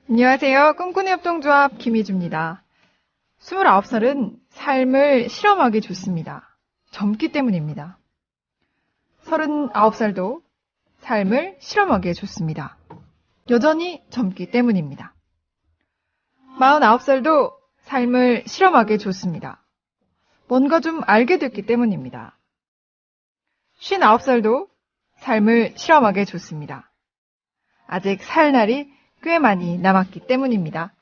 안녕하세요. 꿈꾸는 협동조합 김희주입니다. 29살은 삶을 실험하기 좋습니다. 젊기 때문입니다. 39살도 삶을 실험하기에 좋습니다. 여전히 젊기 때문입니다. 49살도 삶을 실험하기에 좋습니다. 뭔가 좀 알게 됐기 때문입니다. 59살도 삶을 실험하기에 좋습니다. 아직 살 날이 꽤 많이 남았기 때문입니다.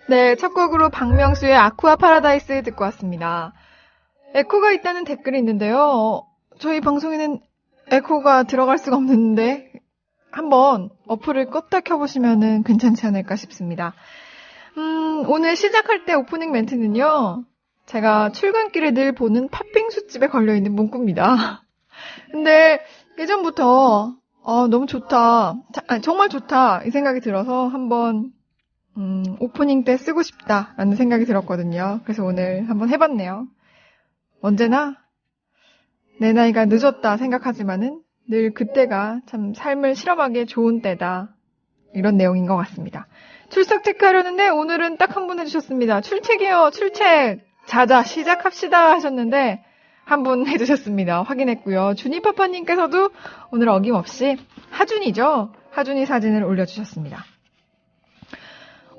네, 첫 곡으로 박명수의 아쿠아 파라다이스 듣고 왔습니다. 에코가 있다는 댓글이 있는데요. 저희 방송에는 에코가 들어갈 수가 없는데 한번 어플을 껐다 켜보시면 괜찮지 않을까 싶습니다. 오늘 시작할 때 오프닝 멘트는요. 제가 출근길에 늘 보는 팥빙수집에 걸려있는 문구입니다. 근데 예전부터 너무 좋다, 정말 좋다 이 생각이 들어서 한번 오프닝 때 쓰고 싶다라는 생각이 들었거든요. 그래서 오늘 한번 해봤네요. 언제나 내 나이가 늦었다 생각하지만은 늘 그때가 참 삶을 실험하기에 좋은 때다. 이런 내용인 것 같습니다. 출석 체크하려는데 오늘은 딱 한 분 해주셨습니다. 출첵이요, 출첵. 자자 시작합시다 하셨는데 한 분 해주셨습니다. 확인했고요. 주니파파님께서도 오늘 어김없이 하준이죠. 하준이 사진을 올려주셨습니다.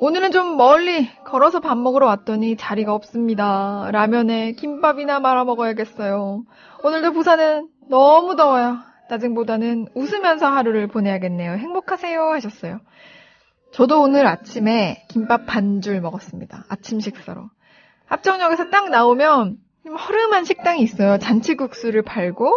오늘은 좀 멀리 걸어서 밥 먹으러 왔더니 자리가 없습니다. 라면에 김밥이나 말아 먹어야겠어요. 오늘도 부산은 너무 더워요. 짜증보다는 웃으면서 하루를 보내야겠네요. 행복하세요 하셨어요. 저도 오늘 아침에 김밥 반줄 먹었습니다. 아침 식사로. 합정역에서 딱 나오면 허름한 식당이 있어요. 잔치국수를 팔고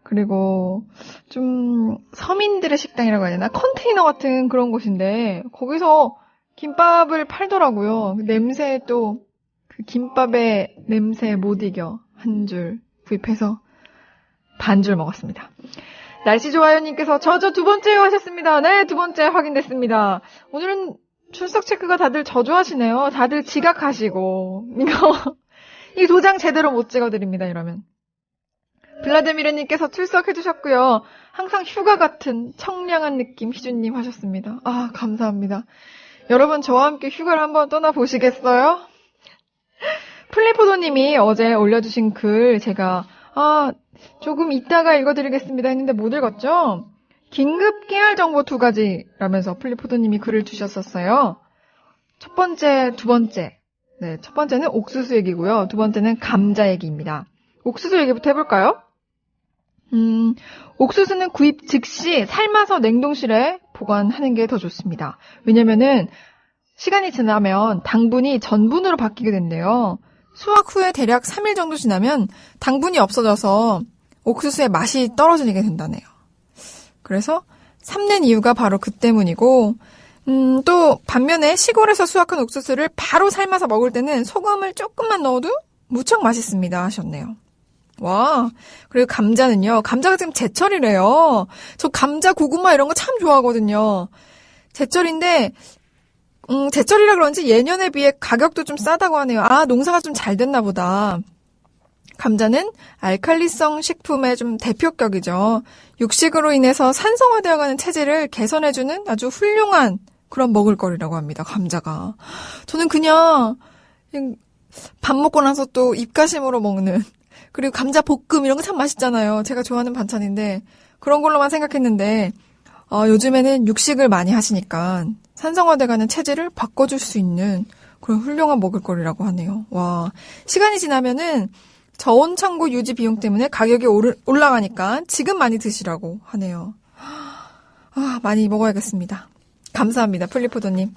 그리고 좀 서민들의 식당이라고 해야 되나? 컨테이너 같은 그런 곳인데 거기서 김밥을 팔더라고요. 냄새 또 그 김밥의 냄새 못 이겨 한 줄 구입해서 반줄 먹었습니다. 날씨 좋아요 님께서 저 두 번째요 하셨습니다. 네, 두 번째 확인됐습니다. 오늘은 출석 체크가 다들 저조하시네요. 다들 지각하시고 이 도장 제대로 못 찍어드립니다. 이러면 블라드미르님께서 출석해주셨고요. 항상 휴가 같은 청량한 느낌 희준님 하셨습니다. 아, 감사합니다. 여러분 저와 함께 휴가를 한번 떠나보시겠어요? 플리포도님이 어제 올려주신 글 제가 조금 이따가 읽어드리겠습니다 했는데 못 읽었죠? 긴급 깨알 정보 2가지라면서 플리포도님이 글을 주셨었어요. 첫 번째, 두 번째. 네, 첫 번째는 옥수수 얘기고요. 두 번째는 감자 얘기입니다. 옥수수 얘기부터 해볼까요? 옥수수는 구입 즉시 삶아서 냉동실에 보관하는 게 더 좋습니다. 왜냐면은 시간이 지나면 당분이 전분으로 바뀌게 된대요. 수확 후에 대략 3일 정도 지나면 당분이 없어져서 옥수수의 맛이 떨어지게 된다네요. 그래서 삶는 이유가 바로 그 때문이고 또 반면에 시골에서 수확한 옥수수를 바로 삶아서 먹을 때는 소금을 조금만 넣어도 무척 맛있습니다 하셨네요. 와, 그리고 감자는요. 감자가 지금 제철이래요. 저 감자, 고구마 이런 거 참 좋아하거든요. 제철인데 제철이라 그런지 예년에 비해 가격도 좀 싸다고 하네요. 아, 농사가 좀 잘 됐나 보다. 감자는 알칼리성 식품의 좀 대표격이죠. 육식으로 인해서 산성화되어가는 체질을 개선해주는 아주 훌륭한 그런 먹을거리라고 합니다. 감자가. 저는 그냥 밥 먹고 나서 또 입가심으로 먹는 그리고 감자 볶음 이런 거 참 맛있잖아요. 제가 좋아하는 반찬인데 그런 걸로만 생각했는데 요즘에는 육식을 많이 하시니까 산성화돼가는 체질을 바꿔줄 수 있는 그런 훌륭한 먹을거리라고 하네요. 와, 시간이 지나면은 저온창고 유지 비용 때문에 가격이 올라가니까 지금 많이 드시라고 하네요. 많이 먹어야겠습니다. 감사합니다. 플리포도님.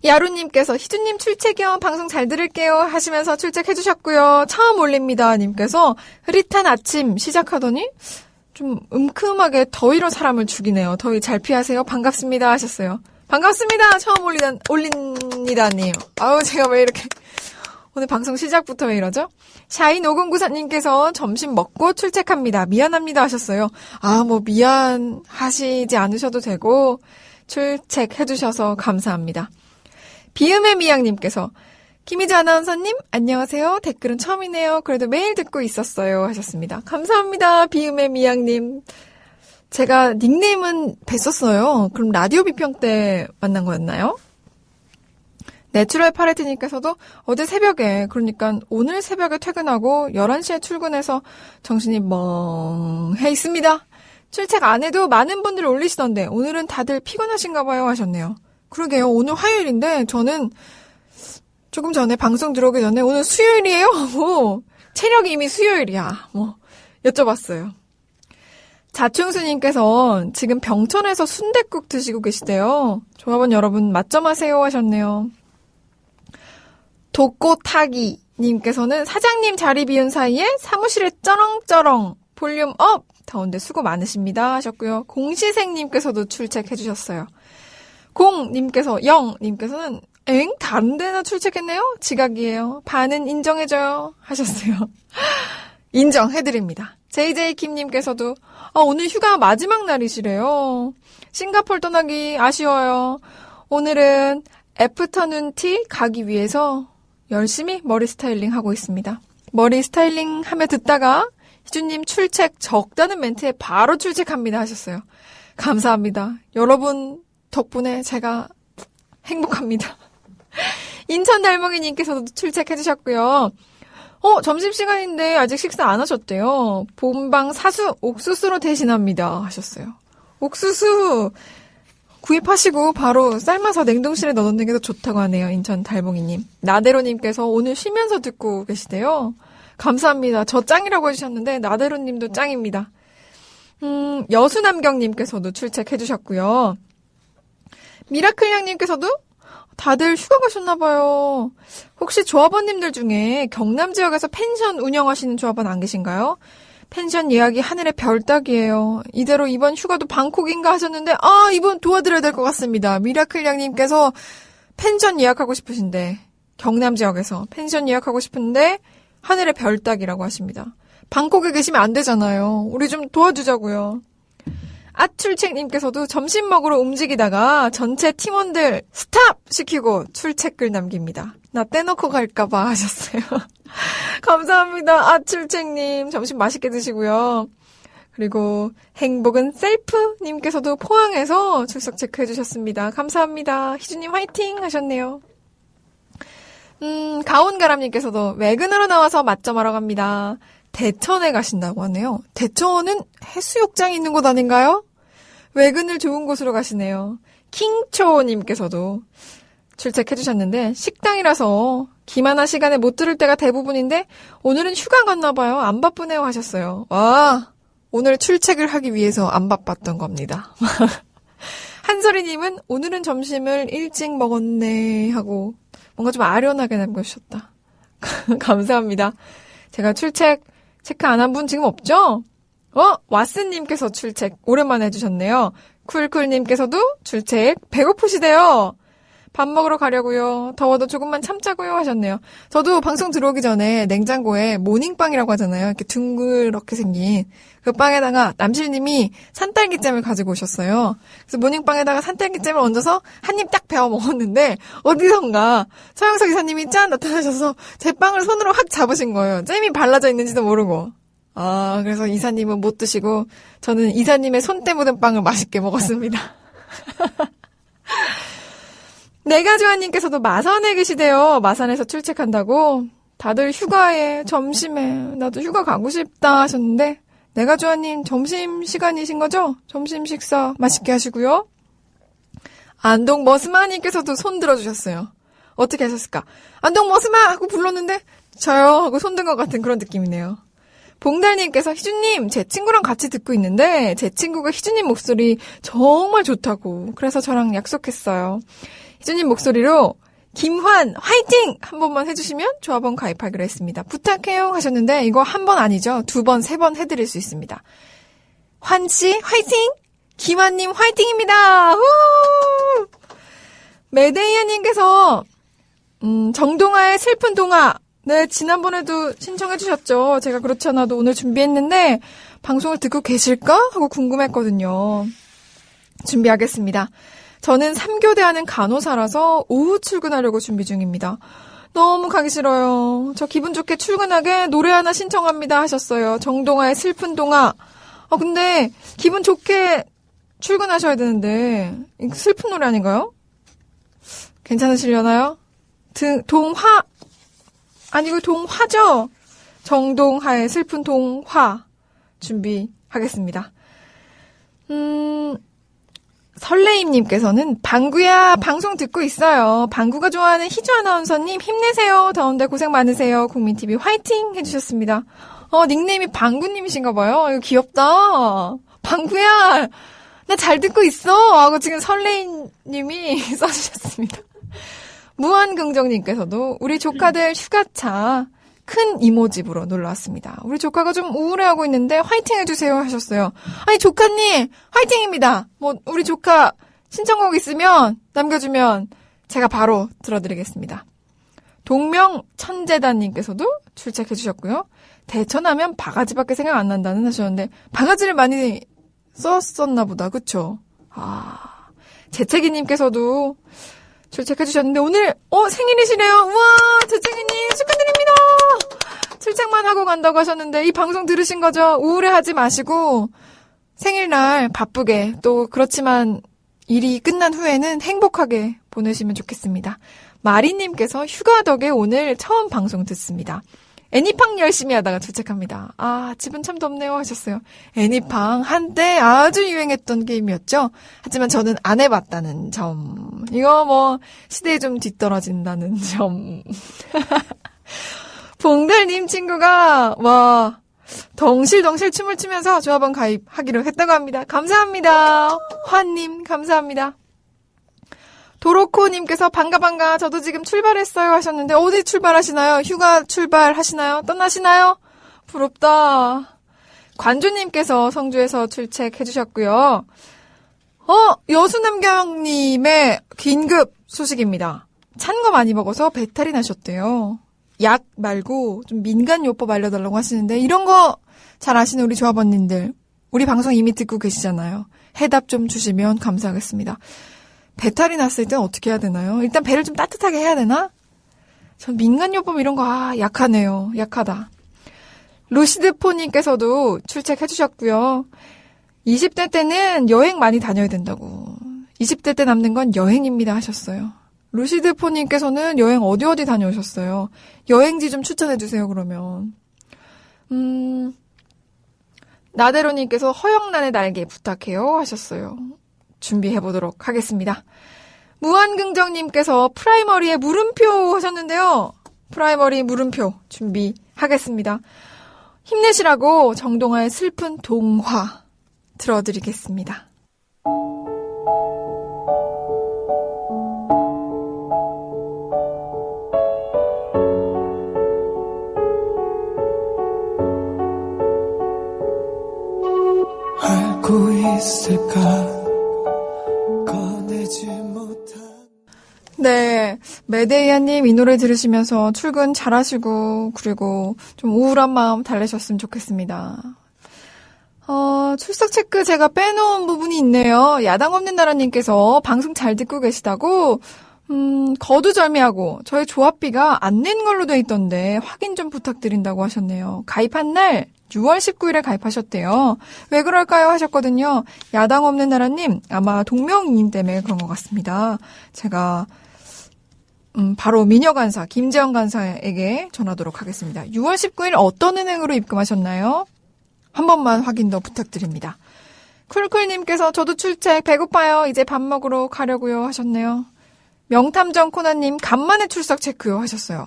야루님께서 희준님 출첵이요. 방송 잘 들을게요 하시면서 출첵해주셨고요. 처음 올립니다 님께서 흐릿한 아침 시작하더니 좀 음큼하게 더위로 사람을 죽이네요. 더위 잘 피하세요. 반갑습니다 하셨어요. 반갑습니다. 처음 올립니다님. 아우, 제가 왜 이렇게, 오늘 방송 시작부터 왜 이러죠? 샤인5094님께서 점심 먹고 출첵합니다. 미안합니다 하셨어요. 미안하시지 않으셔도 되고, 출첵해주셔서 감사합니다. 비음의 미양님께서, 김희주 아나운서님, 안녕하세요. 댓글은 처음이네요. 그래도 매일 듣고 있었어요. 하셨습니다. 감사합니다. 비음의 미양님. 제가 닉네임은 뵀었어요. 그럼 라디오 비평 때 만난 거였나요? 내추럴 파레트님께서도 어제 새벽에, 그러니까 오늘 새벽에 퇴근하고 11시에 출근해서 정신이 멍해 있습니다. 출첵 안 해도 많은 분들이 올리시던데 오늘은 다들 피곤하신가 봐요 하셨네요. 그러게요. 오늘 화요일인데 저는 조금 전에 방송 들어오기 전에 오늘 수요일이에요 하고 체력이 이미 수요일이야 여쭤봤어요. 자충수님께서 지금 병천에서 순댓국 드시고 계시대요. 조합원 여러분 맛점하세요 하셨네요. 독고타기님께서는 사장님 자리 비운 사이에 사무실에 쩌렁쩌렁 볼륨 업! 더운데 수고 많으십니다 하셨고요. 공시생님께서도 출첵해주셨어요. 영님께서는 다른 데나 출첵했네요? 지각이에요. 반은 인정해줘요 하셨어요. 인정해드립니다. JJ킴님께서도 오늘 휴가 마지막 날이시래요. 싱가포르 떠나기 아쉬워요. 오늘은 애프터눈 티 가기 위해서 열심히 머리 스타일링 하고 있습니다. 머리 스타일링 하며 듣다가 희주님 출첵 적다는 멘트에 바로 출첵합니다 하셨어요. 감사합니다. 여러분 덕분에 제가 행복합니다. 인천 달먹이님께서도 출첵해주셨고요. 점심시간인데 아직 식사 안 하셨대요. 본방 사수 옥수수로 대신합니다 하셨어요. 옥수수 구입하시고 바로 삶아서 냉동실에 넣어놓는 게 더 좋다고 하네요. 인천 달봉이님. 나대로님께서 오늘 쉬면서 듣고 계시대요. 감사합니다. 저 짱이라고 해주셨는데 나대로님도 짱입니다. 여수남경님께서도 출첵해주셨고요. 미라클양님께서도 다들 휴가 가셨나봐요. 혹시 조합원님들 중에 경남 지역에서 펜션 운영하시는 조합원 안 계신가요? 펜션 예약이 하늘의 별 따기예요. 이대로 이번 휴가도 방콕인가 하셨는데 이번 도와드려야 될 것 같습니다. 미라클 양님께서 펜션 예약하고 싶으신데 경남 지역에서 펜션 예약하고 싶은데 하늘의 별 따기라고 하십니다. 방콕에 계시면 안 되잖아요. 우리 좀 도와주자고요. 아출첵님께서도 점심 먹으러 움직이다가 전체 팀원들 스탑! 시키고 출첵글 남깁니다. 나 떼놓고 갈까봐 하셨어요. 감사합니다. 아출첵님 점심 맛있게 드시고요. 그리고 행복은 셀프님께서도 포항에서 출석 체크해주셨습니다. 감사합니다. 희주님 화이팅 하셨네요. 가온가람님께서도 외근으로 나와서 맛점하러 갑니다. 대천에 가신다고 하네요. 대천은 해수욕장이 있는 곳 아닌가요? 외근을 좋은 곳으로 가시네요. 킹초님께서도 출첵해주셨는데 식당이라서 기만한 시간에 못 들을 때가 대부분인데 오늘은 휴가 갔나봐요. 안 바쁘네요 하셨어요. 와, 오늘 출첵을 하기 위해서 안 바빴던 겁니다. 한솔이님은 오늘은 점심을 일찍 먹었네 하고 뭔가 좀 아련하게 남겨주셨다. 감사합니다. 제가 출첵 체크 안 한 분 지금 없죠? 왓슨님께서 출첵 오랜만에 해주셨네요. 쿨쿨님께서도 출첵 배고프시대요. 밥 먹으러 가려고요. 더워도 조금만 참자고요 하셨네요. 저도 방송 들어오기 전에 냉장고에 모닝빵이라고 하잖아요. 이렇게 둥그렇게 생긴 그 빵에다가 남실님이 산딸기잼을 가지고 오셨어요. 그래서 모닝빵에다가 산딸기잼을 얹어서 한 입 딱 베어 먹었는데 어디선가 서영석 이사님이 짠 나타나셔서 제 빵을 손으로 확 잡으신 거예요. 잼이 발라져 있는지도 모르고. 그래서 이사님은 못 드시고 저는 이사님의 손때 묻은 빵을 맛있게 먹었습니다. 내가주아님께서도 마산에 계시대요. 마산에서 출첵한다고. 다들 휴가에 점심에 나도 휴가 가고 싶다 하셨는데 내가주아님 점심시간이신 거죠? 점심 식사 맛있게 하시고요. 안동 머스마님께서도 손 들어주셨어요. 어떻게 하셨을까? 안동 머스마 하고 불렀는데 저요 하고 손 든 것 같은 그런 느낌이네요. 봉달님께서 희주님 제 친구랑 같이 듣고 있는데 제 친구가 희주님 목소리 정말 좋다고 그래서 저랑 약속했어요. 희주님 목소리로 김환 화이팅! 한 번만 해주시면 조합원 가입하기로 했습니다. 부탁해요 하셨는데 이거 한 번 아니죠. 2번, 3번 해드릴 수 있습니다. 환씨 화이팅! 김환님 화이팅입니다. 후! 메데이아님께서 정동아의 슬픈 동화. 네, 지난번에도 신청해 주셨죠. 제가 그렇지 않아도 오늘 준비했는데 방송을 듣고 계실까? 하고 궁금했거든요. 준비하겠습니다. 저는 3교대 하는 간호사라서 오후 출근하려고 준비 중입니다. 너무 가기 싫어요. 저 기분 좋게 출근하게 노래 하나 신청합니다 하셨어요. 정동아의 슬픈 동화. 근데 기분 좋게 출근하셔야 되는데 슬픈 노래 아닌가요? 괜찮으시려나요? 동화 아니고 동화죠? 정동하의 슬픈 동화 준비하겠습니다. 설레임님께서는 방구야 방송 듣고 있어요. 방구가 좋아하는 희주 아나운서님 힘내세요. 더운데 고생 많으세요. 국민TV 화이팅 해주셨습니다. 닉네임이 방구님이신가 봐요. 이거 귀엽다. 방구야 나 잘 듣고 있어 하고 지금 설레임님이 써주셨습니다. 무한긍정님께서도 우리 조카들 휴가차 큰 이모집으로 놀러왔습니다. 우리 조카가 좀 우울해하고 있는데 화이팅 해주세요 하셨어요. 아니 조카님 화이팅입니다. 우리 조카 신청곡 있으면 남겨주면 제가 바로 들어드리겠습니다. 동명천재단님께서도 출첵해주셨고요. 대천하면 바가지밖에 생각 안 난다는 하셨는데 바가지를 많이 썼었나 보다. 그쵸? 재채기님께서도 출첵해주셨는데 오늘 생일이시래요. 우와 재채기님 축하드립니다. 출첵만 하고 간다고 하셨는데 이 방송 들으신 거죠? 우울해하지 마시고 생일날 바쁘게 또 그렇지만 일이 끝난 후에는 행복하게 보내시면 좋겠습니다. 마리님께서 휴가 덕에 오늘 처음 방송 듣습니다. 애니팡 열심히 하다가 출첵합니다. 집은 참 덥네요 하셨어요. 애니팡 한때 아주 유행했던 게임이었죠. 하지만 저는 안 해봤다는 점. 이거 시대에 좀 뒤떨어진다는 점. 봉달님 친구가 덩실덩실 춤을 추면서 조합원 가입하기로 했다고 합니다. 감사합니다. 환님 감사합니다. 도로코님께서 반가 저도 지금 출발했어요 하셨는데 어디 출발하시나요? 휴가 출발하시나요? 떠나시나요? 부럽다. 관조님께서 성주에서 출첵해주셨고요. 여수남경님의 긴급 소식입니다. 찬 거 많이 먹어서 배탈이 나셨대요. 약 말고 좀 민간요법 알려달라고 하시는데 이런 거 잘 아시는 우리 조합원님들 우리 방송 이미 듣고 계시잖아요. 해답 좀 주시면 감사하겠습니다. 배탈이 났을 땐 어떻게 해야 되나요? 일단 배를 좀 따뜻하게 해야 되나? 전 민간요법 이런 거 약하네요. 약하다. 루시드포님께서도 출첵해주셨고요. 20대 때는 여행 많이 다녀야 된다고. 20대 때 남는 건 여행입니다 하셨어요. 루시드포님께서는 여행 어디 다녀오셨어요? 여행지 좀 추천해주세요 그러면. 나대로님께서 허영란의 날개 부탁해요 하셨어요. 준비해보도록 하겠습니다. 무한긍정님께서 프라이머리에 물음표 하셨는데요. 프라이머리 물음표 준비하겠습니다. 힘내시라고 정동아의 슬픈 동화 들어드리겠습니다. 알고 있을까 네, 메데이아님 이 노래 들으시면서 출근 잘하시고 그리고 좀 우울한 마음 달래셨으면 좋겠습니다. 출석 체크 제가 빼놓은 부분이 있네요. 야당 없는 나라님께서 방송 잘 듣고 계시다고 거두절미하고 저희 조합비가 안 낸 걸로 돼 있던데 확인 좀 부탁드린다고 하셨네요. 가입한 날 6월 19일에 가입하셨대요. 왜 그럴까요? 하셨거든요. 야당 없는 나라님 아마 동명이인 때문에 그런 것 같습니다. 제가 바로 미녀 간사 김재영 간사에게 전하도록 하겠습니다. 6월 19일 어떤 은행으로 입금하셨나요? 한 번만 확인 더 부탁드립니다. 쿨쿨님께서 저도 출첵 배고파요. 이제 밥 먹으러 가려고요 하셨네요. 명탐정 코나님 간만에 출석 체크요 하셨어요.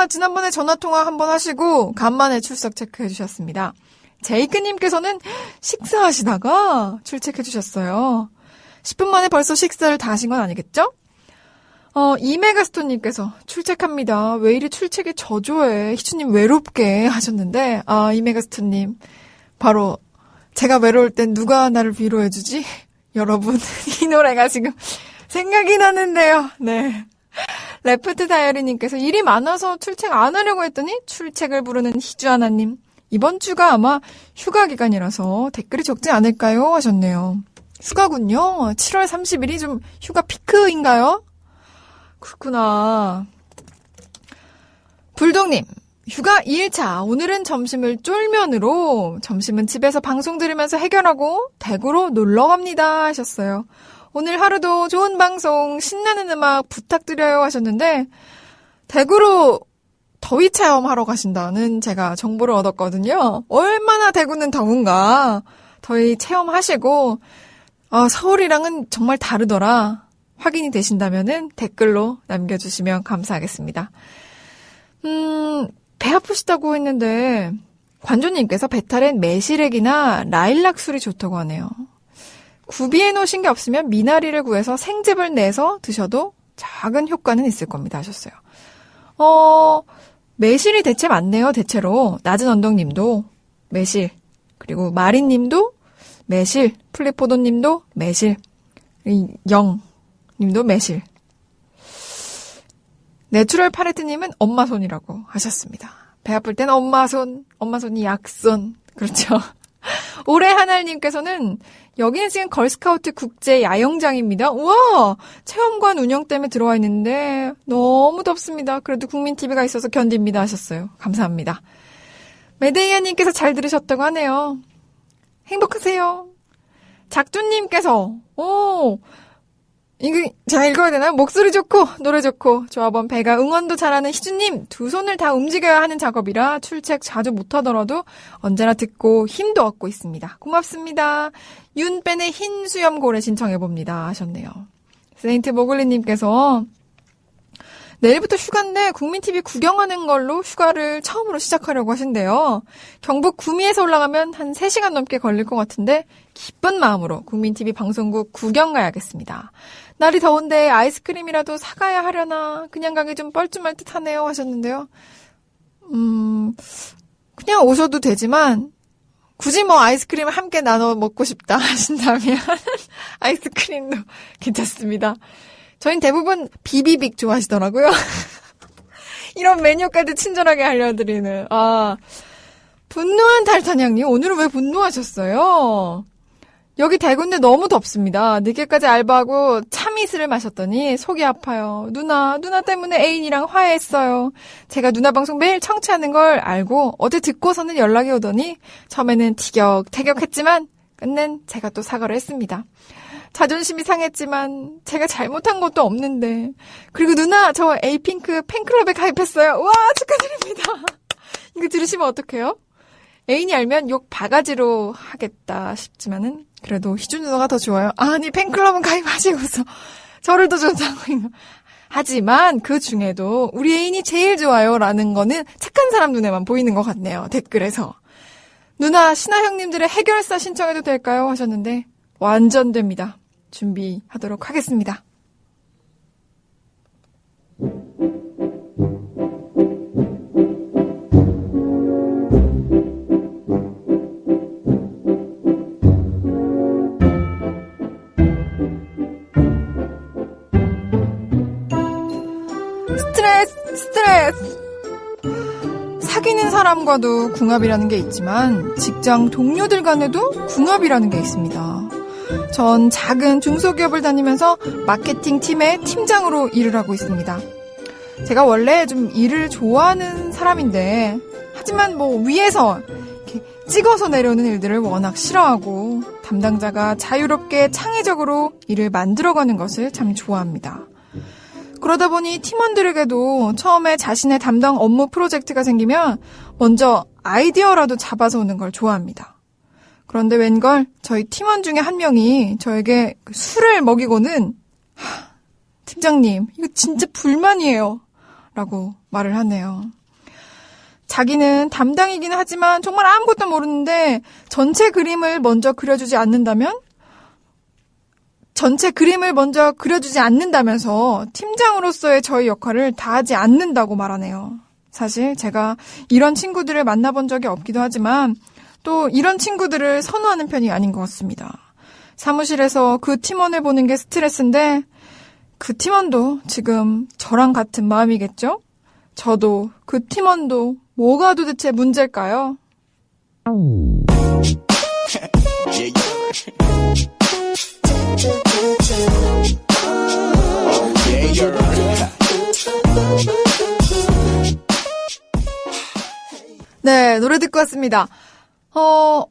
지난번에 전화통화 한번 하시고 간만에 출석 체크해 주셨습니다. 제이크님께서는 식사하시다가 출첵해 주셨어요. 10분 만에 벌써 식사를 다 하신 건 아니겠죠? 이메가스톤님께서 출첵합니다. 왜 이리 출첵이 저조해. 희추님 외롭게 하셨는데 이메가스톤님 바로 제가 외로울 땐 누가 나를 위로해주지? 여러분 이 노래가 지금 생각이 나는데요. 네. 레프트 다이어리님께서 일이 많아서 출첵 안 하려고 했더니 출첵을 부르는 희주하나님. 이번 주가 아마 휴가 기간이라서 댓글이 적지 않을까요? 하셨네요. 휴가군요. 7월 30일이 좀 휴가 피크인가요? 그렇구나. 불독님, 휴가 2일차. 오늘은 점심을 쫄면으로, 점심은 집에서 방송 들으면서 해결하고 대구로 놀러 갑니다 하셨어요. 오늘 하루도 좋은 방송, 신나는 음악 부탁드려요 하셨는데, 대구로 더위 체험하러 가신다는 제가 정보를 얻었거든요. 얼마나 대구는 더운가. 더위 체험하시고, 서울이랑은 정말 다르더라. 확인이 되신다면은 댓글로 남겨주시면 감사하겠습니다. 배 아프시다고 했는데, 관조님께서 배탈엔 매실액이나 라일락 술이 좋다고 하네요. 구비해 놓으신 게 없으면 미나리를 구해서 생즙을 내서 드셔도 작은 효과는 있을 겁니다 하셨어요. 매실이 대체 많네요. 대체로 낮은 언덕님도 매실, 그리고 마린님도 매실, 플리포도님도 매실, 영님도 매실. 내추럴 파레트님은 엄마 손이라고 하셨습니다. 배 아플 땐 엄마 손이 약손. 그렇죠. 올해 하날님께서는 여기는 지금 걸스카우트 국제 야영장입니다. 우와! 체험관 운영 때문에 들어와 있는데 너무 덥습니다. 그래도 국민TV가 있어서 견딥니다 하셨어요. 감사합니다. 메데이아님께서 잘 들으셨다고 하네요. 행복하세요. 작두님께서 이거 제가 읽어야 되나요? 목소리 좋고 노래 좋고 조합원 배가 응원도 잘하는 희주님 두 손을 다 움직여야 하는 작업이라 출첵 자주 못하더라도 언제나 듣고 힘도 얻고 있습니다. 고맙습니다. 윤뺀의 흰 수염 고래 신청해봅니다 하셨네요. 세인트 모글리님께서 내일부터 휴가인데 국민TV 구경하는 걸로 휴가를 처음으로 시작하려고 하신대요. 경북 구미에서 올라가면 한 3시간 넘게 걸릴 것 같은데 기쁜 마음으로 국민TV 방송국 구경 가야겠습니다. 날이 더운데 아이스크림이라도 사가야 하려나 그냥 가기 좀 뻘쭘할 듯하네요 하셨는데요. 그냥 오셔도 되지만 굳이 아이스크림을 함께 나눠 먹고 싶다 하신다면 아이스크림도 괜찮습니다. 저희는 대부분 비비빅 좋아하시더라고요. 이런 메뉴까지 친절하게 알려드리는. 분노한 달타냥님 오늘은 왜 분노하셨어요? 여기 대구인데 너무 덥습니다. 늦게까지 알바하고 참이슬을 마셨더니 속이 아파요. 누나 때문에 애인이랑 화해했어요. 제가 누나 방송 매일 청취하는 걸 알고 어제 듣고서는 연락이 오더니 처음에는 티격태격했지만 끝낸 제가 또 사과를 했습니다. 자존심이 상했지만 제가 잘못한 것도 없는데. 그리고 누나 저 에이핑크 팬클럽에 가입했어요. 와 축하드립니다. 이거 들으시면 어떡해요? 애인이 알면 욕 바가지로 하겠다 싶지만은 그래도 희준 누나가 더 좋아요. 아니 팬클럽은 가입하시고서 저를 더 좋다고. 하지만 그 중에도 우리 애인이 제일 좋아요라는 거는 착한 사람 눈에만 보이는 것 같네요. 댓글에서. 누나 신하 형님들의 해결사 신청해도 될까요? 하셨는데 완전 됩니다. 준비하도록 하겠습니다. 스트레스. 사귀는 사람과도 궁합이라는 게 있지만 직장 동료들 간에도 궁합이라는 게 있습니다. 전 작은 중소기업을 다니면서 마케팅 팀의 팀장으로 일을 하고 있습니다. 제가 원래 좀 일을 좋아하는 사람인데 하지만 위에서 이렇게 찍어서 내려오는 일들을 워낙 싫어하고 담당자가 자유롭게 창의적으로 일을 만들어가는 것을 참 좋아합니다. 그러다 보니 팀원들에게도 처음에 자신의 담당 업무 프로젝트가 생기면 먼저 아이디어라도 잡아서 오는 걸 좋아합니다. 그런데 웬걸 저희 팀원 중에 한 명이 저에게 술을 먹이고는 팀장님 이거 진짜 불만이에요 라고 말을 하네요. 자기는 담당이긴 하지만 정말 아무것도 모르는데 전체 그림을 먼저 그려주지 않는다면서 팀장으로서의 저희 역할을 다하지 않는다고 말하네요. 사실 제가 이런 친구들을 만나본 적이 없기도 하지만 또 이런 친구들을 선호하는 편이 아닌 것 같습니다. 사무실에서 그 팀원을 보는 게 스트레스인데 그 팀원도 지금 저랑 같은 마음이겠죠? 저도 그 팀원도 뭐가 도대체 문제일까요? 네, 노래 듣고 왔습니다.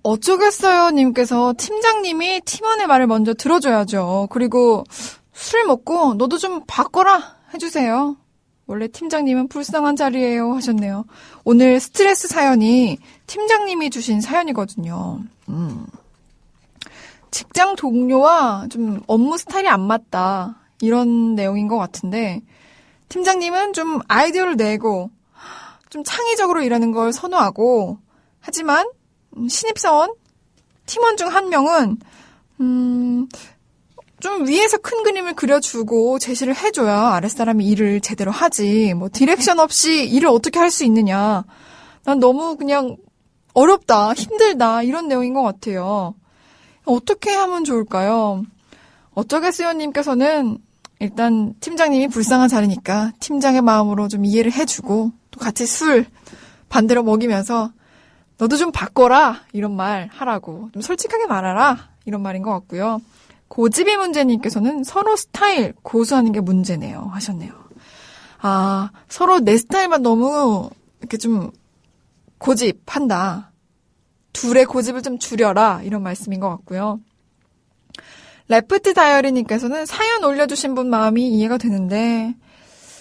어쩌겠어요 님께서 팀장님이 팀원의 말을 먼저 들어줘야죠. 그리고 술 먹고 너도 좀 바꿔라 해주세요. 원래 팀장님은 불쌍한 자리예요 하셨네요. 오늘 스트레스 사연이 팀장님이 주신 사연이거든요. 직장 동료와 좀 업무 스타일이 안 맞다 이런 내용인 것 같은데 팀장님은 좀 아이디어를 내고 좀 창의적으로 일하는 걸 선호하고 하지만 신입사원 팀원 중 한 명은 좀 위에서 큰 그림을 그려주고 제시를 해줘야 아랫사람이 일을 제대로 하지. 뭐 디렉션 없이 일을 어떻게 할 수 있느냐. 난 너무 그냥 어렵다, 힘들다 이런 내용인 것 같아요. 어떻게 하면 좋을까요? 어쩌겠어요님께서는 일단 팀장님이 불쌍한 자리니까 팀장의 마음으로 좀 이해를 해주고 또 같이 술 반대로 먹이면서 너도 좀 바꿔라 이런 말 하라고 좀 솔직하게 말하라 이런 말인 것 같고요. 고집이 문제님께서는 서로 스타일 고수하는 게 문제네요 하셨네요. 아, 서로 내 스타일만 너무 이렇게 좀 고집한다. 둘의 고집을 좀 줄여라 이런 말씀인 것 같고요. 레프트 다이어리님께서는 사연 올려주신 분 마음이 이해가 되는데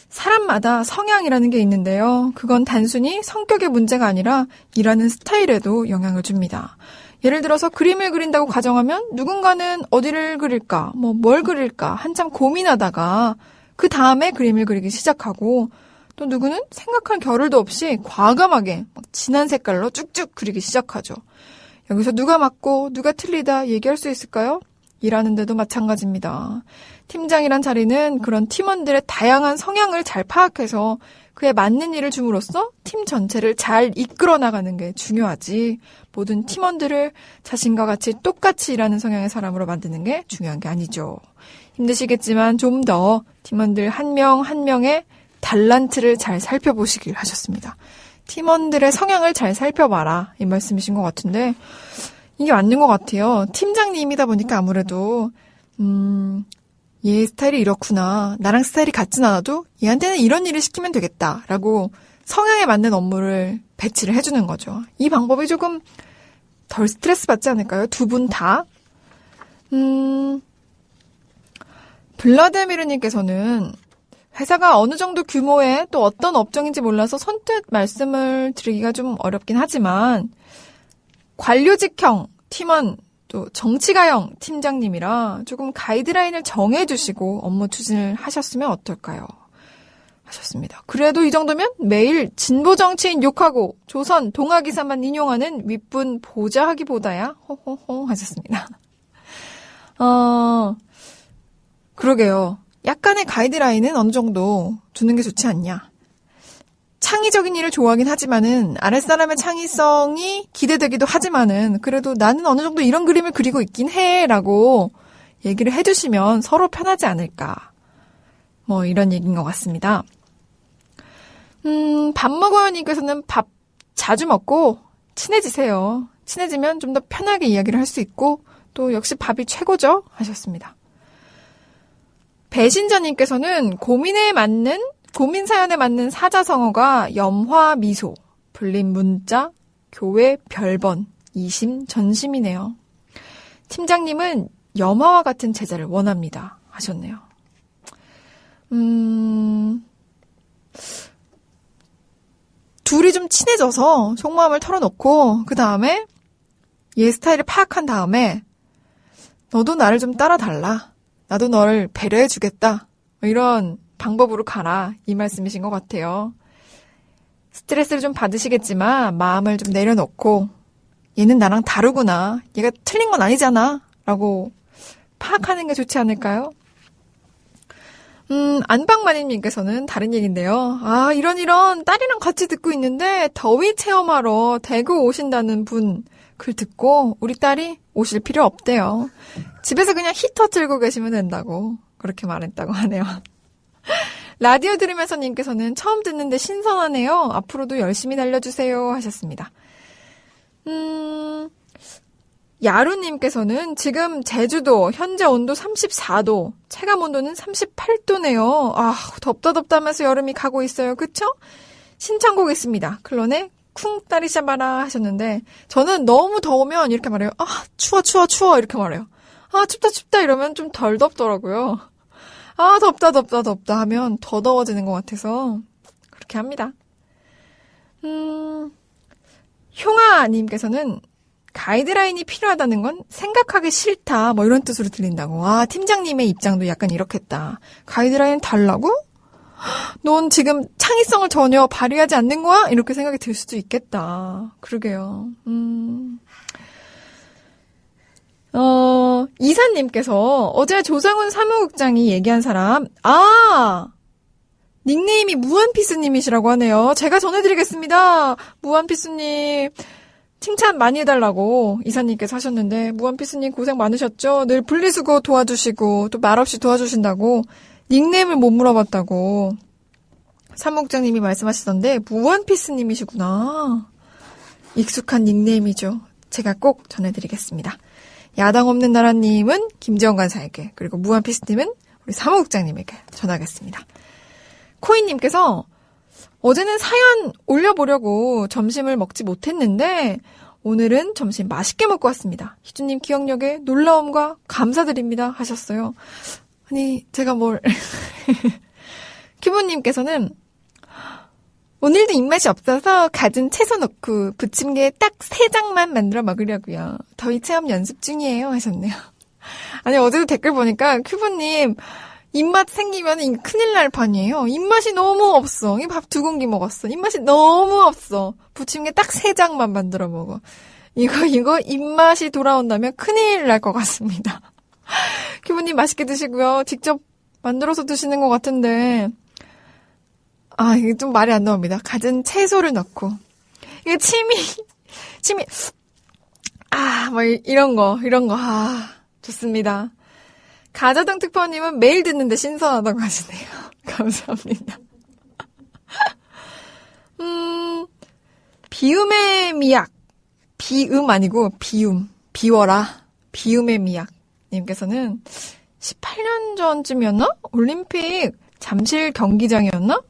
사람마다 성향이라는 게 있는데요. 그건 단순히 성격의 문제가 아니라 일하는 스타일에도 영향을 줍니다. 예를 들어서 그림을 그린다고 가정하면 누군가는 어디를 그릴까, 뭘 그릴까 한참 고민하다가 그 다음에 그림을 그리기 시작하고 또 누구는 생각할 겨를도 없이 과감하게 진한 색깔로 쭉쭉 그리기 시작하죠. 여기서 누가 맞고 누가 틀리다 얘기할 수 있을까요? 일하는데도 마찬가지입니다. 팀장이란 자리는 그런 팀원들의 다양한 성향을 잘 파악해서 그에 맞는 일을 줌으로써 팀 전체를 잘 이끌어 나가는 게 중요하지. 모든 팀원들을 자신과 같이 똑같이 일하는 성향의 사람으로 만드는 게 중요한 게 아니죠. 힘드시겠지만 좀 더 팀원들 한 명 한 명의 달란트를 잘 살펴보시길 하셨습니다. 팀원들의 성향을 잘 살펴봐라 이 말씀이신 것 같은데 이게 맞는 것 같아요. 팀장님이다 보니까 아무래도 얘 스타일이 이렇구나. 나랑 스타일이 같진 않아도 얘한테는 이런 일을 시키면 되겠다라고 성향에 맞는 업무를 배치를 해주는 거죠. 이 방법이 조금 덜 스트레스 받지 않을까요? 두 분 다. 블라드미르님께서는 회사가 어느 정도 규모의 또 어떤 업종인지 몰라서 선뜻 말씀을 드리기가 좀 어렵긴 하지만 관료직형 팀원 또 정치가형 팀장님이라 조금 가이드라인을 정해주시고 업무 추진을 하셨으면 어떨까요? 하셨습니다. 그래도 이 정도면 매일 진보 정치인 욕하고 조선 동아기사만 인용하는 윗분 보좌하기보다야 호호호 하셨습니다. 그러게요. 약간의 가이드라인은 어느 정도 두는 게 좋지 않냐. 창의적인 일을 좋아하긴 하지만은 아랫사람의 창의성이 기대되기도 하지만은 그래도 나는 어느 정도 이런 그림을 그리고 있긴 해라고 얘기를 해주시면 서로 편하지 않을까. 이런 얘기인 것 같습니다. 밥 먹어요 님께서는 밥 자주 먹고 친해지세요. 친해지면 좀 더 편하게 이야기를 할 수 있고 또 역시 밥이 최고죠 하셨습니다. 배신자님께서는 고민 사연에 맞는 사자성어가 염화 미소, 불린 문자, 교회 별번, 이심 전심이네요. 팀장님은 염화와 같은 제자를 원합니다 하셨네요. 둘이 좀 친해져서 속마음을 털어놓고 그 다음에 얘 스타일을 파악한 다음에 너도 나를 좀 따라달라. 나도 너를 배려해주겠다. 이런 방법으로 가라. 이 말씀이신 것 같아요. 스트레스를 좀 받으시겠지만 마음을 좀 내려놓고 얘는 나랑 다르구나. 얘가 틀린 건 아니잖아. 라고 파악하는 게 좋지 않을까요? 안방마님께서는 다른 얘기인데요. 이런 딸이랑 같이 듣고 있는데 더위 체험하러 대구 오신다는 분 글 듣고 우리 딸이 오실 필요 없대요. 집에서 그냥 히터 틀고 계시면 된다고 그렇게 말했다고 하네요. 라디오 들으면서 님께서는 처음 듣는데 신선하네요. 앞으로도 열심히 달려주세요 하셨습니다. 야루님께서는 지금 제주도 현재 온도 34도, 체감 온도는 38도네요. 아, 덥다 하면서 여름이 가고 있어요. 그쵸? 신청곡 있습니다. 클론의 쿵 따리 샤바라 하셨는데 저는 너무 더우면 이렇게 말해요. 아, 추워 이렇게 말해요. 아, 춥다 이러면 좀 덜 덥더라고요. 아, 덥다 하면 더 더워지는 것 같아서 그렇게 합니다. 흉아님께서는 가이드라인이 필요하다는 건 생각하기 싫다 뭐 이런 뜻으로 들린다고. 아, 팀장님의 입장도 약간 이렇겠다. 가이드라인 달라고? 넌 지금 창의성을 전혀 발휘하지 않는 거야? 이렇게 생각이 들 수도 있겠다. 그러게요. 이사님께서 어제 조상훈 사무국장이 얘기한 사람, 닉네임이 무한피스님이시라고 하네요. 제가 전해드리겠습니다. 무한피스님, 칭찬 많이 해달라고 이사님께서 하셨는데, 무한피스님 고생 많으셨죠? 늘 분리수거 도와주시고, 또 말없이 도와주신다고, 닉네임을 못 물어봤다고, 사무국장님이 말씀하시던데, 무한피스님이시구나. 익숙한 닉네임이죠. 제가 꼭 전해드리겠습니다. 야당 없는 나라님은 김지영 간사에게, 그리고 무한피스님은 우리 사무국장님에게 전하겠습니다. 코인님께서 어제는 사연 올려보려고 점심을 먹지 못했는데 오늘은 점심 맛있게 먹고 왔습니다. 희주님 기억력에 놀라움과 감사드립니다 하셨어요. 아니 제가 뭘 큐브님께서는 오늘도 입맛이 없어서 갖은 채소 넣고 부침개 딱 3장만 만들어 먹으려고요. 더위 체험 연습 중이에요 하셨네요. 아니 어제도 댓글 보니까 큐브님 입맛 생기면 큰일 날 판이에요. 입맛이 너무 없어. 이 밥 2공기 먹었어. 입맛이 너무 없어. 부침개 딱 3장만 만들어 먹어. 이거 입맛이 돌아온다면 큰일 날 것 같습니다. 큐브님 맛있게 드시고요. 직접 만들어서 드시는 것 같은데 이게 좀 말이 안 나옵니다. 갖은 채소를 넣고. 이게 침이, 뭐, 이런 거, 좋습니다. 가자동 특파원님은 매일 듣는데 신선하다고 하시네요. 감사합니다. 비움의 미약. 비음 아니고, 비워라. 비움의 미약. 님께서는 18년 전쯤이었나? 올림픽 잠실 경기장이었나?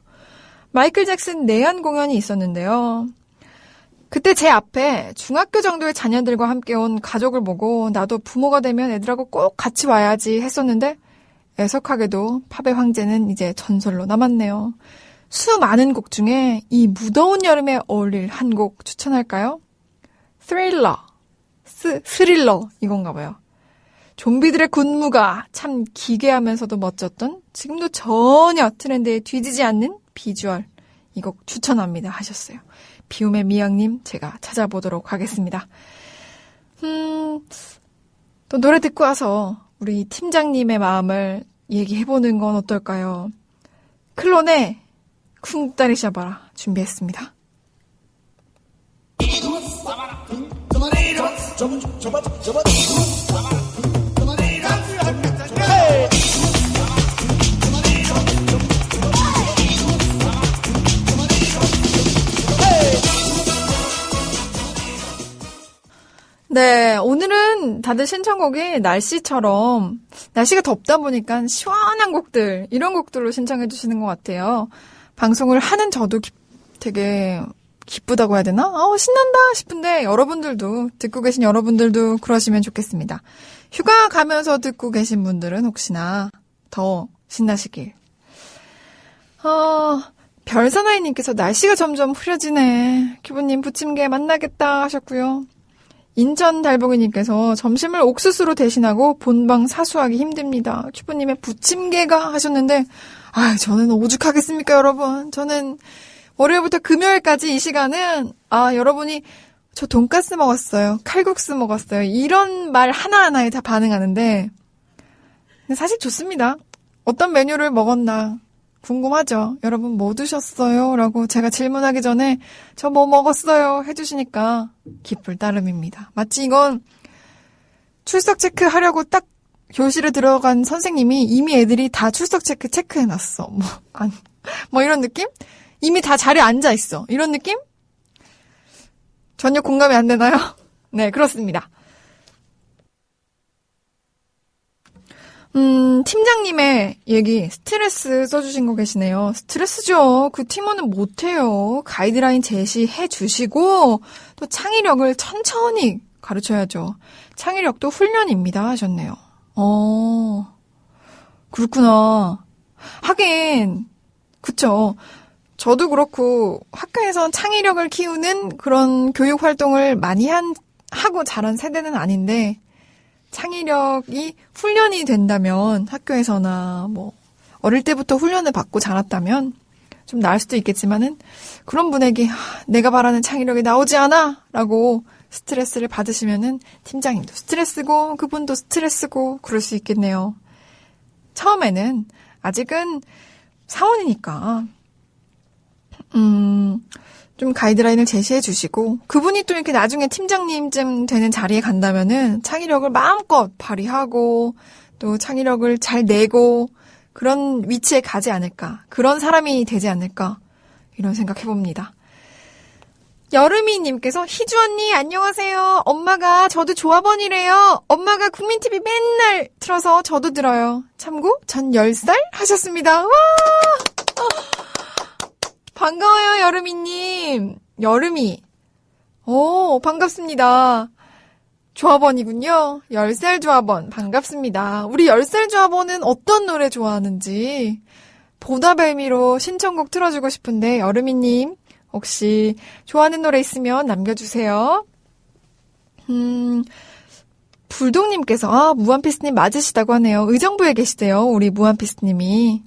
마이클 잭슨 내한 공연이 있었는데요. 그때 제 앞에 중학교 정도의 자녀들과 함께 온 가족을 보고 나도 부모가 되면 애들하고 꼭 같이 와야지 했었는데 애석하게도 팝의 황제는 이제 전설로 남았네요. 수많은 곡 중에 이 무더운 여름에 어울릴 한 곡 추천할까요? 스릴러 이건가 봐요. 좀비들의 군무가 참 기괴하면서도 멋졌던 지금도 전혀 트렌드에 뒤지지 않는 비주얼 이 곡 추천합니다 하셨어요. 비움의 미양님 제가 찾아보도록 하겠습니다. 또 노래 듣고 와서 우리 팀장님의 마음을 얘기해보는 건 어떨까요? 클론의 쿵 따리 샤바라 준비했습니다. 네, 오늘은 다들 신청곡이 날씨가 덥다 보니까 시원한 곡들, 이런 곡들로 신청해 주시는 것 같아요. 방송을 하는 저도 되게 기쁘다고 해야 되나? 신난다 싶은데 여러분들도, 듣고 계신 여러분들도 그러시면 좋겠습니다. 휴가 가면서 듣고 계신 분들은 혹시나 더 신나시길. 별사나이님께서 날씨가 점점 흐려지네. 큐브님 부침개 만나겠다 하셨고요. 인천 달봉이님께서 점심을 옥수수로 대신하고 본방 사수하기 힘듭니다. 큐브님의 부침개가 하셨는데 저는 오죽하겠습니까 여러분. 저는 월요일부터 금요일까지 이 시간은 여러분이 저 돈가스 먹었어요. 칼국수 먹었어요. 이런 말 하나하나에 다 반응하는데 근데 사실 좋습니다. 어떤 메뉴를 먹었나 궁금하죠. 여러분 뭐 드셨어요? 라고 제가 질문하기 전에 저 뭐 먹었어요? 해주시니까 기쁠 따름입니다. 마치 이건 출석 체크하려고 딱 교실에 들어간 선생님이 이미 애들이 다 출석 체크해놨어. 뭐 이런 느낌? 이미 다 자리에 앉아있어. 이런 느낌? 전혀 공감이 안 되나요? 네, 그렇습니다. 팀장님의 얘기, 스트레스 써주신 거 계시네요. 스트레스죠. 그 팀원은 못해요. 가이드라인 제시해 주시고, 또 창의력을 천천히 가르쳐야죠. 창의력도 훈련입니다. 하셨네요. 그렇구나. 하긴, 그쵸. 저도 그렇고, 학교에선 창의력을 키우는 그런 교육 활동을 많이 하고 자란 세대는 아닌데, 창의력이 훈련이 된다면 학교에서나 어릴 때부터 훈련을 받고 자랐다면 좀 나을 수도 있겠지만은 그런 분에게 내가 바라는 창의력이 나오지 않아 라고 스트레스를 받으시면은 팀장님도 스트레스고 그분도 스트레스고 그럴 수 있겠네요. 처음에는 아직은 사원이니까 좀 가이드라인을 제시해 주시고 그분이 또 이렇게 나중에 팀장님쯤 되는 자리에 간다면은 창의력을 마음껏 발휘하고 또 창의력을 잘 내고 그런 위치에 가지 않을까. 그런 사람이 되지 않을까. 이런 생각 해봅니다. 여름이님께서 희주 언니 안녕하세요. 엄마가 저도 조합원이래요. 엄마가 국민TV 맨날 틀어서 저도 들어요. 참고 전 10살 하셨습니다. 와! 반가워요, 여름이님. 여름이. 오, 반갑습니다. 조합원이군요. 10살 조합원. 반갑습니다. 우리 10살 조합원은 어떤 노래 좋아하는지 보다벨미로 신청곡 틀어주고 싶은데 여름이님 혹시 좋아하는 노래 있으면 남겨주세요. 불독님께서 무한피스님 맞으시다고 하네요. 의정부에 계시대요. 우리 무한피스님이.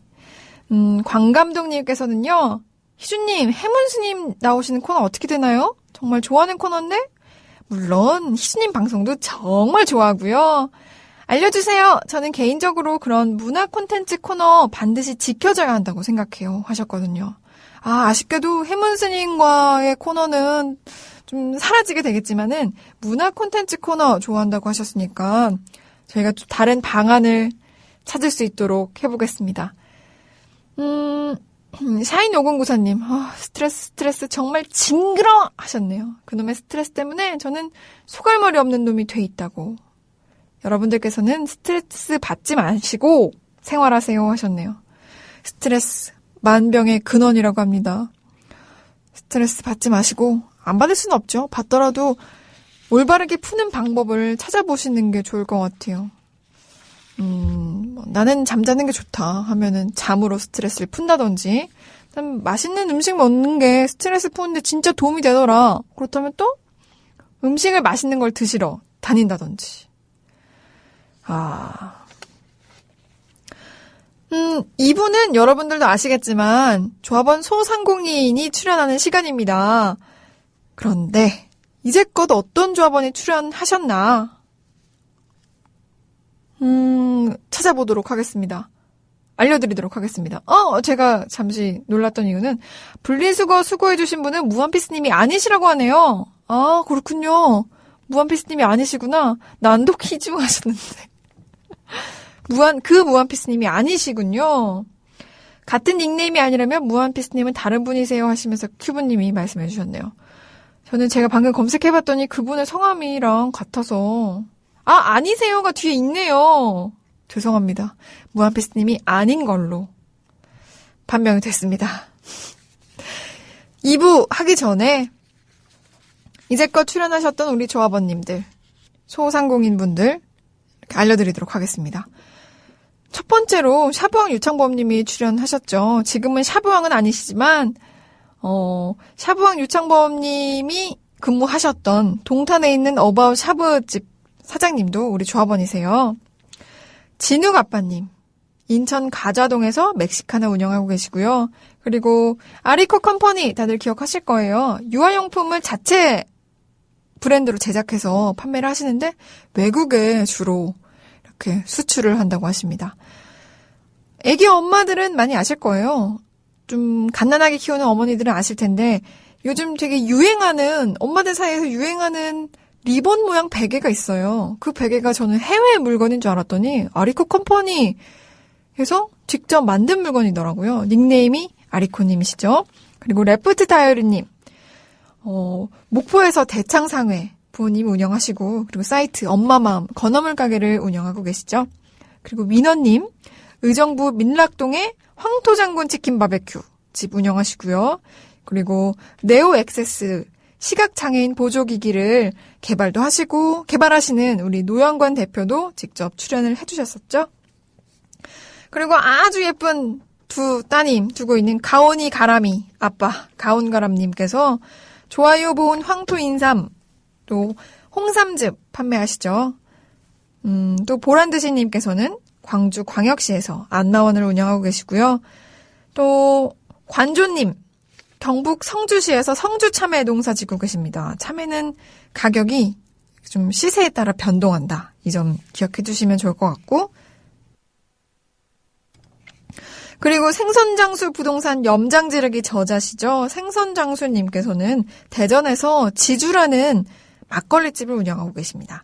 광감독님께서는요. 희주님, 해문스님 나오시는 코너 어떻게 되나요? 정말 좋아하는 코너인데? 물론 희주님 방송도 정말 좋아하고요. 알려주세요. 저는 개인적으로 그런 문화 콘텐츠 코너 반드시 지켜줘야 한다고 생각해요. 하셨거든요. 아쉽게도 해문스님과의 코너는 좀 사라지게 되겠지만은 문화 콘텐츠 코너 좋아한다고 하셨으니까 저희가 좀 다른 방안을 찾을 수 있도록 해보겠습니다. 샤인5094님, 스트레스 정말 징그러 하셨네요. 그놈의 스트레스 때문에 저는 소갈머리 없는 놈이 돼 있다고. 여러분들께서는 스트레스 받지 마시고 생활하세요 하셨네요. 스트레스, 만병의 근원이라고 합니다. 스트레스 받지 마시고, 안 받을 수는 없죠. 받더라도 올바르게 푸는 방법을 찾아보시는 게 좋을 것 같아요. 나는 잠자는 게 좋다 하면은 잠으로 스트레스를 푼다든지, 맛있는 음식 먹는 게 스트레스 푸는데 진짜 도움이 되더라. 그렇다면 또 음식을 맛있는 걸 드시러 다닌다든지. 이분은 여러분들도 아시겠지만 조합원 소상공인이 출연하는 시간입니다. 그런데 이제껏 어떤 조합원이 출연하셨나? 찾아보도록 하겠습니다. 알려드리도록 하겠습니다. 제가 잠시 놀랐던 이유는 분리수거 수거해주신 분은 무한피스님이 아니시라고 하네요. 그렇군요. 무한피스님이 아니시구나. 난독희주 하셨는데. 무한피스님이 아니시군요. 같은 닉네임이 아니라면 무한피스님은 다른 분이세요 하시면서 큐브님이 말씀해 주셨네요. 저는 제가 방금 검색해봤더니 그분의 성함이랑 같아서 아니세요가 뒤에 있네요. 죄송합니다. 무한피스님이 아닌 걸로 판명이 됐습니다. 2부 하기 전에 이제껏 출연하셨던 우리 조합원님들, 소상공인분들 이렇게 알려드리도록 하겠습니다. 첫 번째로 샤브왕 유창범님이 출연하셨죠. 지금은 샤브왕은 아니시지만 샤브왕 유창범님이 근무하셨던 동탄에 있는 어바웃 샤브집 사장님도 우리 조합원이세요. 진욱 아빠님, 인천 가좌동에서 멕시카나 운영하고 계시고요. 그리고 아리코 컴퍼니 다들 기억하실 거예요. 유아용품을 자체 브랜드로 제작해서 판매를 하시는데 외국에 주로 이렇게 수출을 한다고 하십니다. 애기 엄마들은 많이 아실 거예요. 좀 갓난아기 키우는 어머니들은 아실 텐데 요즘 되게 유행하는, 엄마들 사이에서 유행하는 리본 모양 베개가 있어요. 그 베개가 저는 해외 물건인 줄 알았더니 아리코 컴퍼니에서 직접 만든 물건이더라고요. 닉네임이 아리코님이시죠. 그리고 레프트 다이어리님, 목포에서 대창상회 부모님이 운영하시고, 그리고 사이트 엄마마음 건어물 가게를 운영하고 계시죠. 그리고 민원님, 의정부 민락동의 황토장군 치킨 바베큐 집 운영하시고요. 그리고 네오 액세스 시각장애인 보조기기를 개발도 하시고, 개발하시는 우리 노영관 대표도 직접 출연을 해주셨었죠. 그리고 아주 예쁜 두 따님 두고 있는 가온이 가람이 아빠 가온가람님께서 좋아요 보온 황토 인삼, 또 홍삼즙 판매하시죠. 또 보란드시님께서는 광주 광역시에서 안마원을 운영하고 계시고요. 또 관조님, 경북 성주시에서 성주 참외 농사 짓고 계십니다. 참외는 가격이 좀 시세에 따라 변동한다. 이 점 기억해 주시면 좋을 것 같고, 그리고 생선장수 부동산 염장지르기 저자시죠. 생선장수님께서는 대전에서 지주라는 막걸리집을 운영하고 계십니다.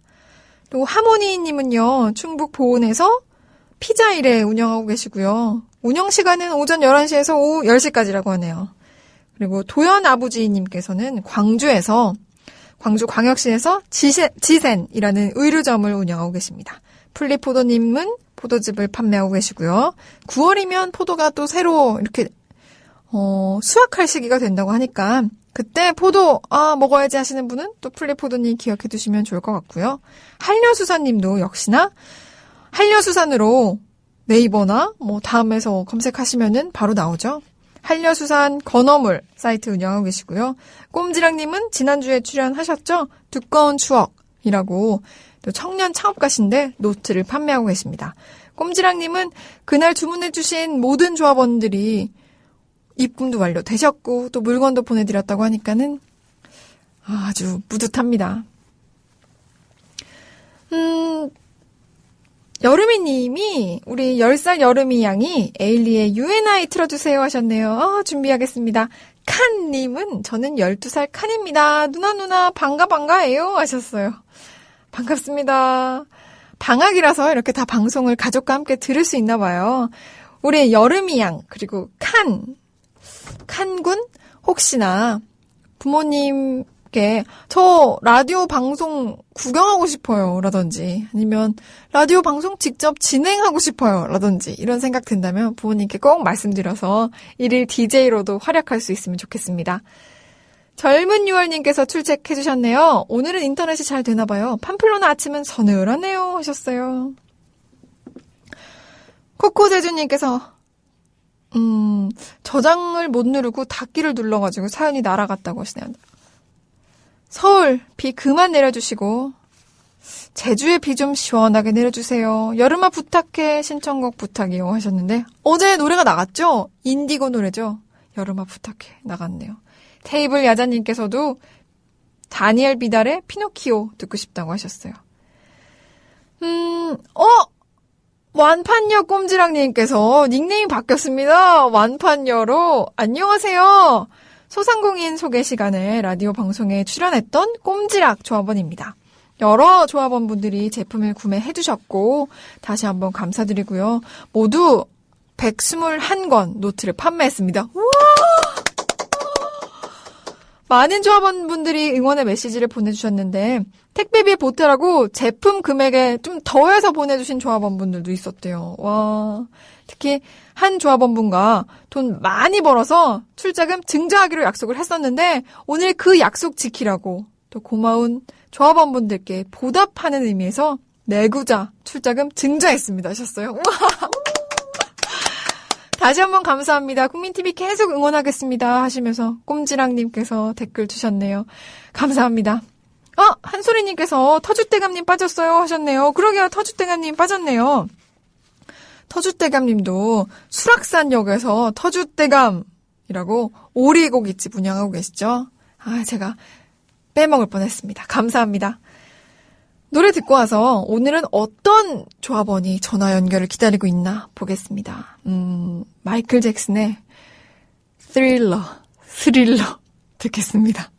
또 하모니님은요, 충북 보은에서 피자일에 운영하고 계시고요. 운영시간은 오전 11시에서 오후 10시까지라고 하네요. 그리고 도연 아부지님께서는 광주에서, 광주광역시에서 지센이라는 의류점을 운영하고 계십니다. 플리포도님은 포도즙을 판매하고 계시고요. 9월이면 포도가 또 새로 이렇게 수확할 시기가 된다고 하니까 그때 포도 먹어야지 하시는 분은 또 플리포도님 기억해 두시면 좋을 것 같고요. 한려수산님도 역시나 한려수산으로 네이버나 다음에서 검색하시면은 바로 나오죠. 한려수산 건어물 사이트 운영하고 계시고요. 꼼지랑님은 지난주에 출연하셨죠? 두꺼운 추억이라고 또 청년 창업가신데 노트를 판매하고 계십니다. 꼼지랑님은 그날 주문해주신 모든 조합원들이 입금도 완료되셨고 또 물건도 보내드렸다고 하니까는 아주 뿌듯합니다. 여름이님이 우리 10살 여름이 양이 에일리의 UNI 틀어주세요 하셨네요. 준비하겠습니다. 칸님은 저는 12살 칸입니다. 누나 반가해요 하셨어요. 반갑습니다. 방학이라서 이렇게 다 방송을 가족과 함께 들을 수 있나 봐요. 우리 여름이 양 그리고 칸군 혹시나 부모님께 저 라디오 방송 구경하고 싶어요 라든지 아니면 라디오 방송 직접 진행하고 싶어요 라든지 이런 생각 든다면 부모님께 꼭 말씀드려서 일일 DJ로도 활약할 수 있으면 좋겠습니다. 젊은 6월님께서 출첵해주셨네요. 오늘은 인터넷이 잘 되나봐요. 팜플로나 아침은 서늘하네요 하셨어요. 코코제주님께서 저장을 못 누르고 닫기를 눌러가지고 사연이 날아갔다고 하시네요. 서울 비 그만 내려주시고 제주의 비 좀 시원하게 내려주세요. 여름아 부탁해 신청곡 부탁이요 하셨는데 어제 노래가 나갔죠? 인디고 노래죠. 여름아 부탁해 나갔네요. 테이블 야자님께서도 다니엘 비달의 피노키오 듣고 싶다고 하셨어요. 완판녀 꼼지랑님께서 닉네임이 바뀌었습니다. 완판녀로 안녕하세요. 소상공인 소개 시간에 라디오 방송에 출연했던 꼼지락 조합원입니다. 여러 조합원분들이 제품을 구매해 주셨고 다시 한번 감사드리고요. 모두 121권 노트를 판매했습니다. 우와! 많은 조합원분들이 응원의 메시지를 보내주셨는데 택배비에 보태라고 제품 금액에 좀 더해서 보내주신 조합원분들도 있었대요. 와, 특히 한 조합원분과 돈 많이 벌어서 출자금 증자하기로 약속을 했었는데 오늘 그 약속 지키라고 또 고마운 조합원분들께 보답하는 의미에서 내구자 출자금 증자했습니다 하셨어요. 우와. 다시 한번 감사합니다. 국민TV 계속 응원하겠습니다 하시면서 꼼지랑님께서 댓글 주셨네요. 감사합니다. 한소리님께서 터줏대감님 빠졌어요 하셨네요. 그러게요. 터줏대감님 빠졌네요. 터줏대감님도 수락산역에서 터줏대감이라고 오리고기집 운영하고 계시죠. 제가 빼먹을 뻔했습니다. 감사합니다. 노래 듣고 와서 오늘은 어떤 조합원이 전화 연결을 기다리고 있나 보겠습니다. 마이클 잭슨의 스릴러 듣겠습니다.